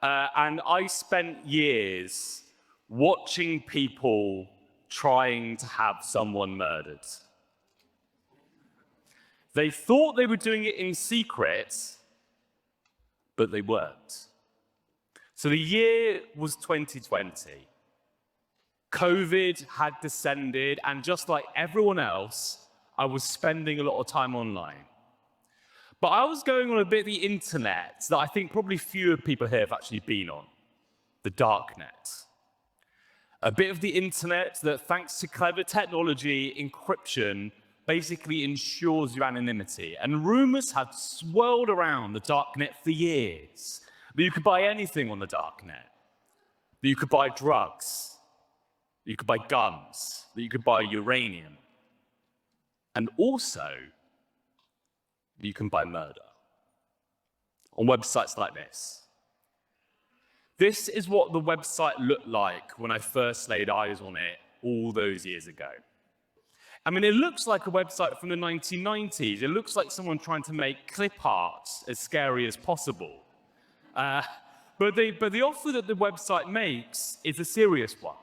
And I spent years watching people trying to have someone murdered. They thought they were doing it in secret, but they weren't. So the year was 2020. COVID had descended, and just like everyone else, I was spending a lot of time online. But I was going on a bit of the internet that I think probably fewer people here have actually been on, the dark net. A bit of the internet that, thanks to clever technology, encryption, basically ensures your anonymity. And rumors had swirled around the dark net for years that you could buy anything on the dark net, that you could buy drugs, that you could buy guns, that you could buy uranium, and also you can buy murder on websites like this. This is what the website looked like when I first laid eyes on it all those years ago. I mean, it looks like a website from the 1990s. It looks like someone trying to make clip art as scary as possible. But the offer that the website makes is a serious one.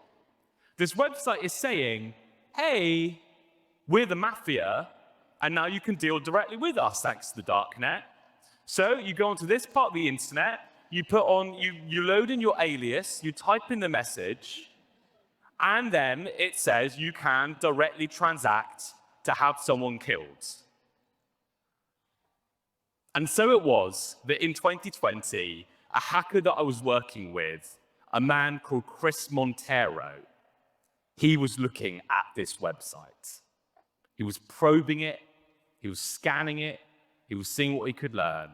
This website is saying, hey, we're the mafia, and now you can deal directly with us thanks to the darknet. So you go onto this part of the internet, you load in your alias, you type in the message, and then it says you can directly transact to have someone killed. And so it was that in 2020, a hacker that I was working with, a man called Chris Montero, he was looking at this website. He was probing it, he was scanning it, he was seeing what he could learn.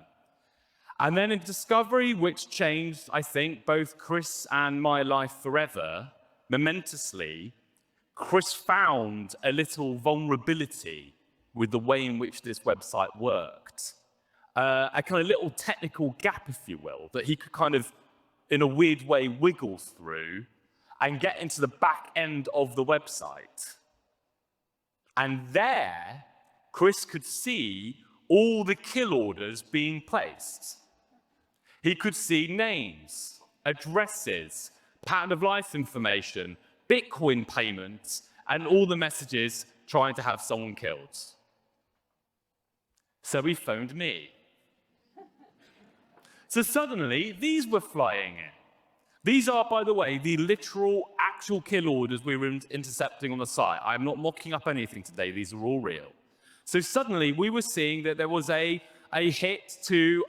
And then in discovery, which changed, I think, both Chris and my life forever, momentously, Chris found a little vulnerability with the way in which this website worked. A kind of little technical gap, if you will, that he could kind of, in a weird way, wiggle through and get into the back end of the website. And there, Chris could see all the kill orders being placed. He could see names, addresses, pattern of life information, Bitcoin payments, and all the messages trying to have someone killed. So he phoned me. So suddenly, these were flying in. These are, by the way, the literal, actual kill orders we were intercepting on the site. I'm not mocking up anything today. These are all real. So suddenly, we were seeing that there was a hit to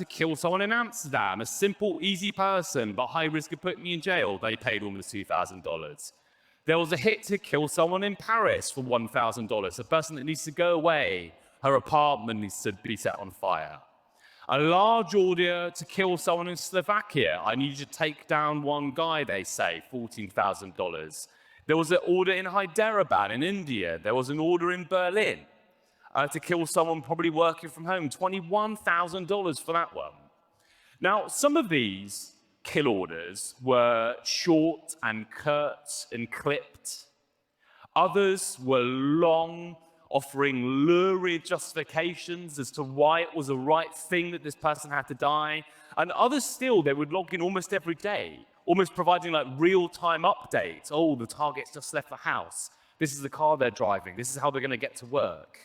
kill someone in Amsterdam, a simple, easy person, but high risk of putting me in jail. They paid almost $2,000. There was a hit to kill someone in Paris for $1,000, a person that needs to go away. Her apartment needs to be set on fire. A large order to kill someone in Slovakia. I need you to take down one guy, they say, $14,000. There was an order in Hyderabad in India. There was an order in Berlin to kill someone probably working from home, $21,000 for that one. Now, some of these kill orders were short and curt and clipped. Others were long, offering lurid justifications as to why it was the right thing that this person had to die. And others still, they would log in almost every day, almost providing like real-time updates. Oh, the target's just left the house. This is the car they're driving. This is how they're going to get to work.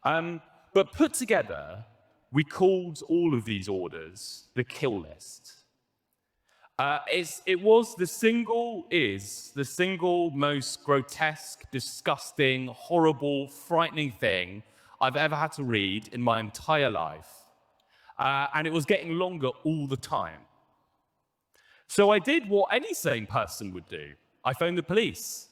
But put together, we called all of these orders the kill list. It was the single most grotesque, disgusting, horrible, frightening thing I've ever had to read in my entire life. And it was getting longer all the time. So I did what any sane person would do. I phoned the police.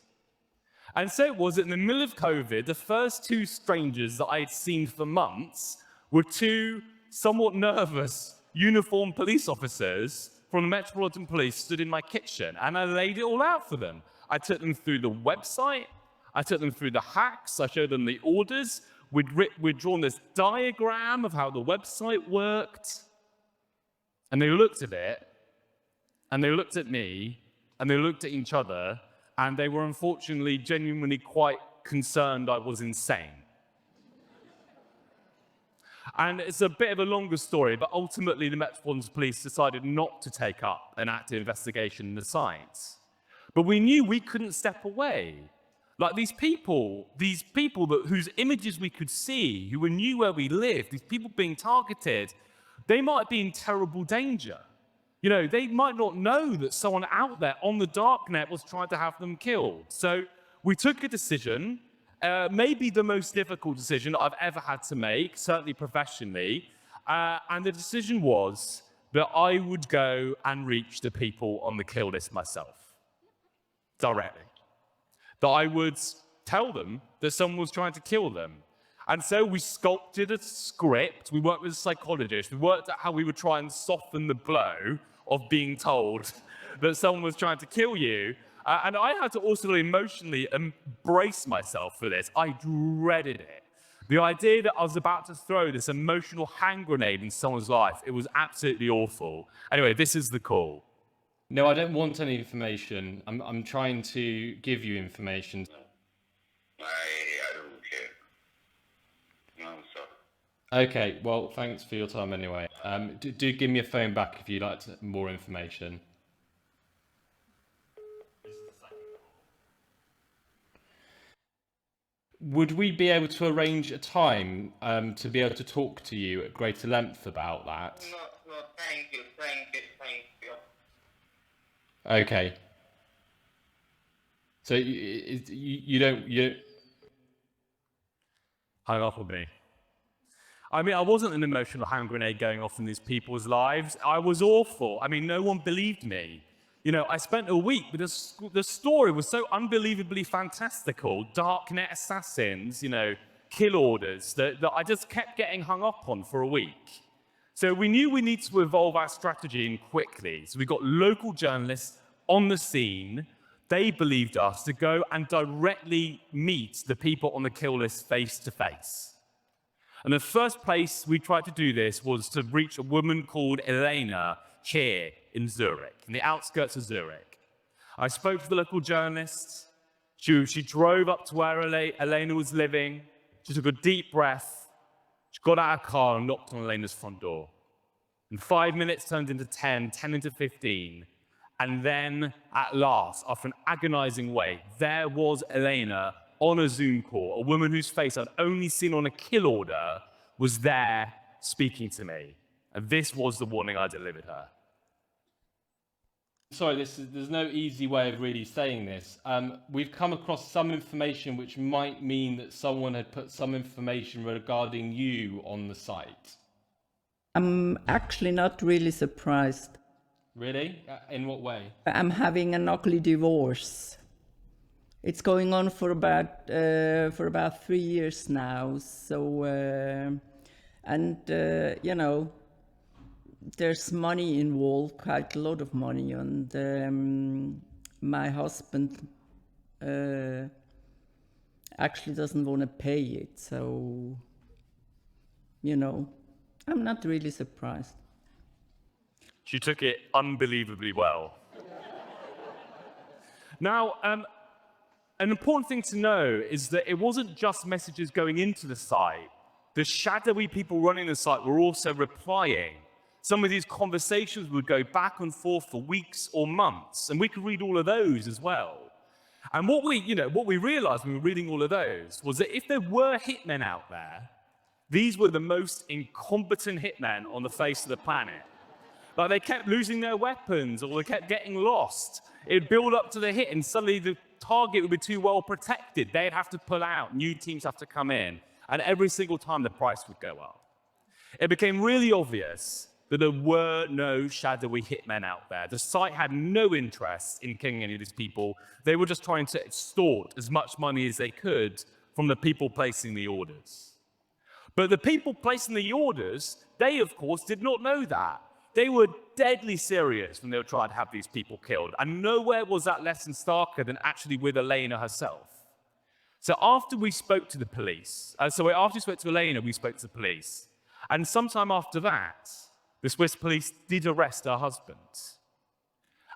And so it was that in the middle of COVID, the first two strangers that I'd seen for months were two somewhat nervous uniformed police officers from the Metropolitan Police stood in my kitchen, and I laid it all out for them. I took them through the website, I took them through the hacks, I showed them the orders. We'd drawn this diagram of how the website worked, and they looked at it, and they looked at me, and they looked at each other, and they were unfortunately genuinely quite concerned I was insane. And it's a bit of a longer story, but ultimately the Metropolitan Police decided not to take up an active investigation into the site. But we knew we couldn't step away. Like these people whose images we could see, who knew where we lived, these people being targeted, they might be in terrible danger. You know, they might not know that someone out there on the darknet was trying to have them killed. So we took a decision, maybe the most difficult decision I've ever had to make, certainly professionally. And the decision was that I would go and reach the people on the kill list myself, directly. That I would tell them that someone was trying to kill them. And so we sculpted a script, we worked with a psychologist, we worked out how we would try and soften the blow of being told that someone was trying to kill you. And I had to also emotionally embrace myself for this. I dreaded it. The idea that I was about to throw this emotional hand grenade in someone's life, it was absolutely awful. Anyway, this is the call. No, I don't want any information. I'm trying to give you information. I don't care. No, I'm sorry. Okay, well, thanks for your time anyway. Do give me a phone back if you'd like more information. Would we be able to arrange a time to be able to talk to you at greater length about that? No, thank you. Okay. So you don't. Hung up on me. I mean, I wasn't an emotional hand grenade going off in these people's lives. I was awful. I mean, no one believed me. You know, I spent a week, but the story was so unbelievably fantastical. Darknet assassins, you know, kill orders, that I just kept getting hung up on for a week. So we knew we needed to evolve our strategy and quickly. So we got local journalists on the scene. They believed us to go and directly meet the people on the kill list face to face. And the first place we tried to do this was to reach a woman called Elena here in Zurich, in the outskirts of Zurich. I spoke to the local journalist. She drove up to where Elena was living. She took a deep breath. She got out of her car and knocked on Elena's front door. And 5 minutes turned into 10, 10 into 15. And then, at last, after an agonizing wait, there was Elena on a Zoom call, a woman whose face I'd only seen on a kill order, was there speaking to me. And this was the warning I delivered her. Sorry, there's no easy way of really saying this. We've come across some information which might mean that someone had put some information regarding you on the site. I'm actually not really surprised. Really? In what way? I'm having an ugly divorce. It's going on for about 3 years now. So, you know, there's money involved, quite a lot of money, and my husband actually doesn't want to pay it. So, you know, I'm not really surprised. She took it unbelievably well. Now, an important thing to know is that it wasn't just messages going into the site. The shadowy people running the site were also replying. Some of these conversations would go back and forth for weeks or months, and we could read all of those as well. And what we realized when we were reading all of those was that if there were hitmen out there, these were the most incompetent hitmen on the face of the planet. Like, they kept losing their weapons, or they kept getting lost. It'd build up to the hit, and suddenly the target would be too well protected. They'd have to pull out, new teams have to come in, and every single time the price would go up. It became really obvious that there were no shadowy hitmen out there. The site had no interest in killing any of these people. They were just trying to extort as much money as they could from the people placing the orders. But the people placing the orders, they, of course, did not know that. They were deadly serious when they were trying to have these people killed. And nowhere was that lesson starker than actually with Elena herself. So after we spoke to the police, after we spoke to Elena, we spoke to the police. And sometime after that, the Swiss police did arrest her husband.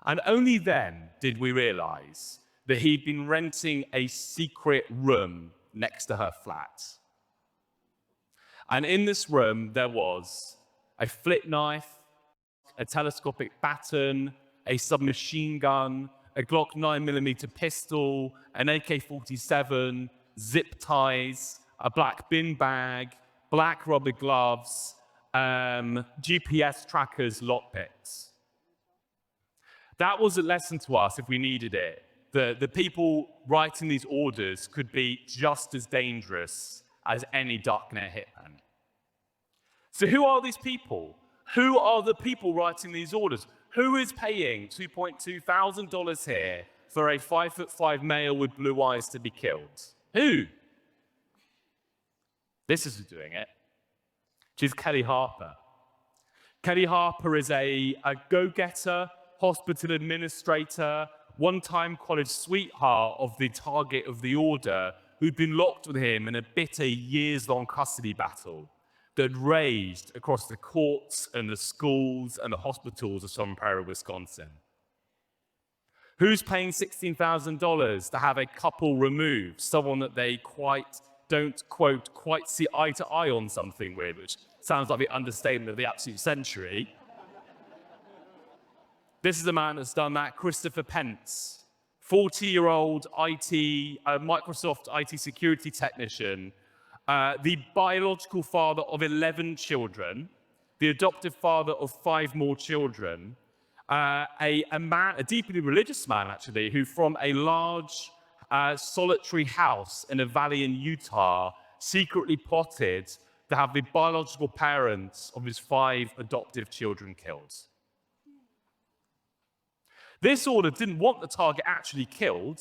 And only then did we realize that he'd been renting a secret room next to her flat. And in this room, there was a flip knife, a telescopic baton, a submachine gun, a Glock 9mm pistol, an AK-47, zip ties, a black bin bag, black rubber gloves, GPS trackers, lockpicks. That was a lesson to us if we needed it. The people writing these orders could be just as dangerous as any darknet hitman. So who are these people? Who are the people writing these orders? Who is paying $2,200 here for a 5'5" male with blue eyes to be killed? Who? This is who's doing it. She's Kelly Harper. Kelly Harper is a go-getter, hospital administrator, one-time college sweetheart of the target of the order who'd been locked with him in a bitter years-long custody battle that raged across the courts and the schools and the hospitals of Sun Prairie, Wisconsin. Who's paying $16,000 to have a couple removed, someone that they don't, quote, quite see eye to eye on something with, which sounds like the understatement of the absolute century. This is a man that's done that, Christopher Pence, 40-year-old Microsoft IT security technician, the biological father of 11 children, the adoptive father of 5 more children, a deeply religious man, actually, who from a large solitary house in a valley in Utah secretly plotted to have the biological parents of his 5 adoptive children killed. This order didn't want the target actually killed.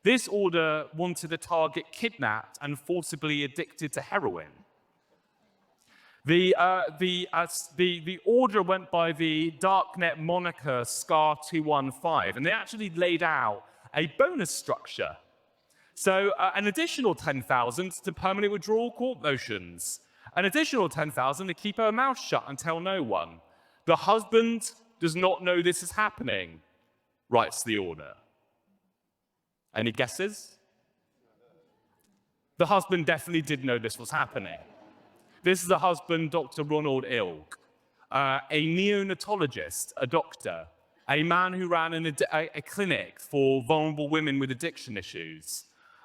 This order wanted the target kidnapped and forcibly addicted to heroin. The order went by the darknet moniker SCAR-215, and they actually laid out a bonus structure. So an additional $10,000 to permanently withdraw court motions, an additional $10,000 to keep her mouth shut and tell no one. The husband does not know this is happening, writes the order. Any guesses? The husband definitely did know this was happening. This is the husband, Dr. Ronald Ilg, a neonatologist, a doctor, a man who ran a clinic for vulnerable women with addiction issues,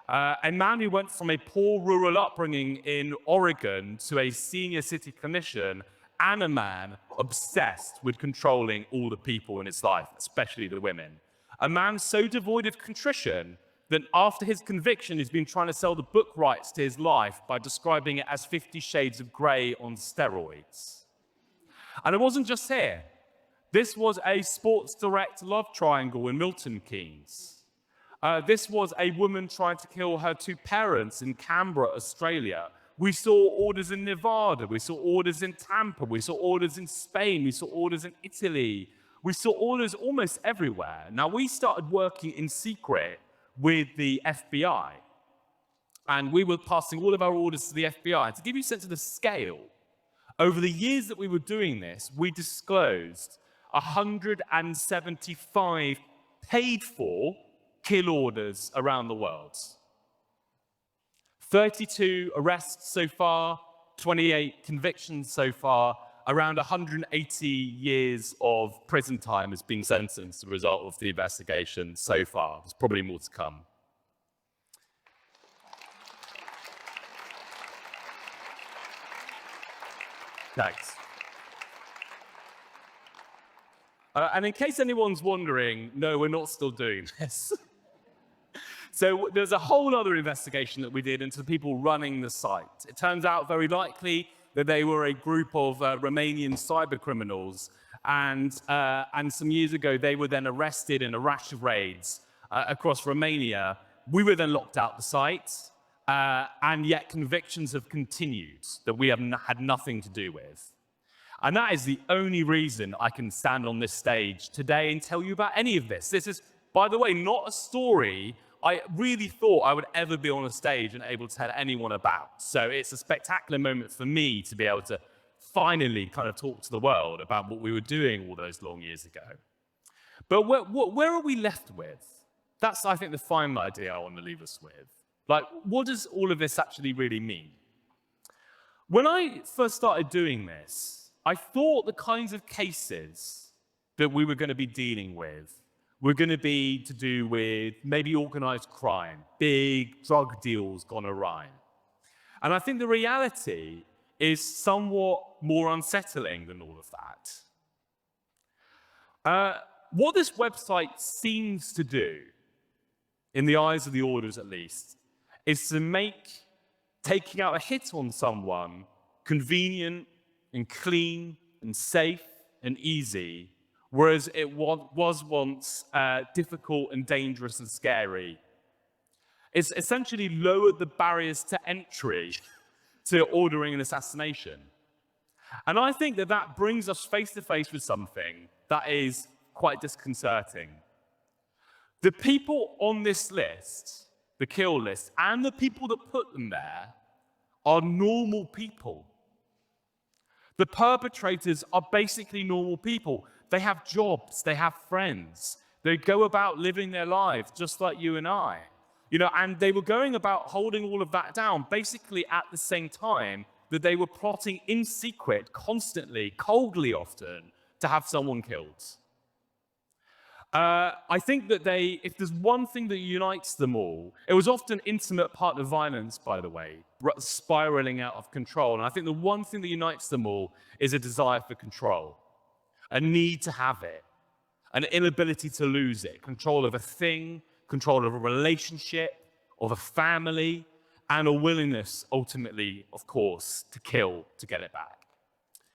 a man who went from a poor rural upbringing in Oregon to a senior city clinician, and a man obsessed with controlling all the people in his life, especially the women. A man so devoid of contrition that after his conviction, he's been trying to sell the book rights to his life by describing it as 50 Shades of Grey on steroids. And it wasn't just here. This was a Sports Direct love triangle in Milton Keynes. This was a woman trying to kill her 2 parents in Canberra, Australia. We saw orders in Nevada, we saw orders in Tampa, we saw orders in Spain, we saw orders in Italy. We saw orders almost everywhere. Now, we started working in secret with the FBI, and we were passing all of our orders to the FBI. To give you a sense of the scale, over the years that we were doing this, we disclosed 175 paid-for kill orders around the world. 32 arrests so far, 28 convictions so far, around 180 years of prison time has been sentenced as a result of the investigation so far. There's probably more to come. Thanks. And in case anyone's wondering, no, we're not still doing this. So there's a whole other investigation that we did into the people running the site. It turns out very likely that they were a group of Romanian cyber criminals, and some years ago they were then arrested in a rash of raids across Romania. We were then locked out the site, and yet convictions have continued that we have had nothing to do with. And that is the only reason I can stand on this stage today and tell you about any of this. This is, by the way, not a story I really thought I would ever be on a stage and able to tell anyone about. So it's a spectacular moment for me to be able to finally kind of talk to the world about what we were doing all those long years ago. But where are we left with? That's, I think, the final idea I want to leave us with. Like, what does all of this actually really mean? When I first started doing this, I thought the kinds of cases that we were going to be dealing with were going to be to do with maybe organized crime, big drug deals gone awry. And I think the reality is somewhat more unsettling than all of that. What this website seems to do, in the eyes of the orders at least, is to make taking out a hit on someone convenient and clean and safe and easy, whereas it was once difficult and dangerous and scary. It's essentially lowered the barriers to entry to ordering an assassination. And I think that that brings us face to face with something that is quite disconcerting. The people on this list, the kill list, and the people that put them there are normal people. The perpetrators are basically normal people. They have jobs, they have friends, they go about living their lives just like you and I. And they were going about holding all of that down basically at the same time that they were plotting in secret, constantly, coldly often, to have someone killed. I think that if there's one thing that unites them all, it was often intimate partner violence, by the way, spiraling out of control. And I think the one thing that unites them all is a desire for control, a need to have it, an inability to lose it, control of a thing, control of a relationship, of a family, and a willingness, ultimately, of course, to kill to get it back.